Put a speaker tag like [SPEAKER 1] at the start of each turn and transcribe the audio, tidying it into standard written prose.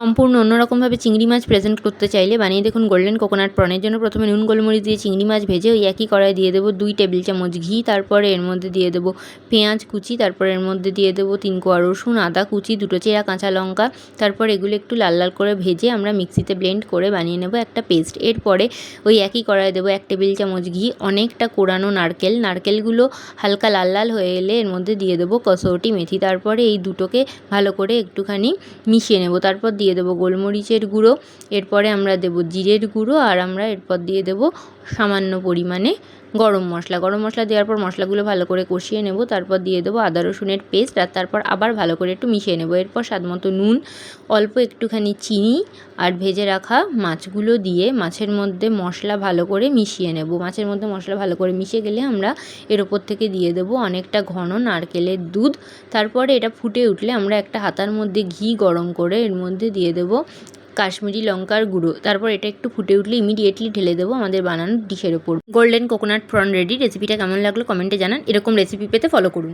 [SPEAKER 1] সম্পূর্ণ অন্যরকমভাবে চিংড়ি মাছ প্রেজেন্ট করতে চাইলে বানিয়ে দেখুন গোল্ডেন কোকোনাট প্রনের জন্য প্রথমে নুন গোলমরিচ দিয়ে চিংড়ি মাছ ভেজে ওই একই কড়াইয়ে দিয়ে দেবো 2 টেবিল চামচ ঘি, তারপরে এর মধ্যে দিয়ে দেবো পেঁয়াজ কুচি, তারপরে এর মধ্যে দিয়ে দেবো 3 কোয়া রসুন, আদা কুচি, 2টো চেরা কাঁচা লঙ্কা। তারপর এগুলো একটু লাল লাল করে ভেজে আমরা মিক্সিতে ব্লেন্ড করে বানিয়ে নেব একটা পেস্ট। এরপরে ওই একই কড়াইয়ে দেবো 1 টেবিল চামচ ঘি, অনেকটা কোড়ানো নারকেলগুলো হালকা লাল লাল হয়ে এলে এর মধ্যে দিয়ে দেবো কসৌটি মেথি। তারপরে এই দুটোকে ভালো করে একটুখানি মিশিয়ে নেব। তারপর দিয়ে দেবো গোলমরিচের গুঁড়ো, এরপরে আমরা দেবো জিরের গুঁড়ো, আর আমরা এরপর দিয়ে দেবো সামান্য পরিমাণে গরম মশলা দেওয়ার পর মশলাগুলো ভালো করে কষিয়ে নেব। তারপর দিয়ে দেবো আদা রসুনের পেস্ট, আর তারপর আবার ভালো করে একটু মিশিয়ে নেব। এরপর স্বাদমতো নুন, অল্প একটুখানি চিনি, আর ভেজে রাখা মাছগুলো দিয়ে মাছের মধ্যে মশলা ভালো করে মিশিয়ে নেব। মাছের মধ্যে মশলা ভালো করে মিশে গেলে আমরা এর ওপর থেকে দিয়ে দেবো অনেকটা ঘন নারকেলের দুধ। তারপরে এটা ফুটে উঠলে আমরা একটা হাতার মধ্যে ঘি গরম করে এর মধ্যে দিয়ে দেবো কাশ্মীরি লঙ্কার গুঁড়ো। তারপর এটা একটু ফুটে উঠলে ইমিডিয়েটলি ঢেলে দেবো আমাদের বানানো ডিশের ওপর। Golden coconut prawn ready. রেসিপিটা কেমন লাগলো কমেন্টে জানান। এরকম রেসিপি পেতে ফলো করুন।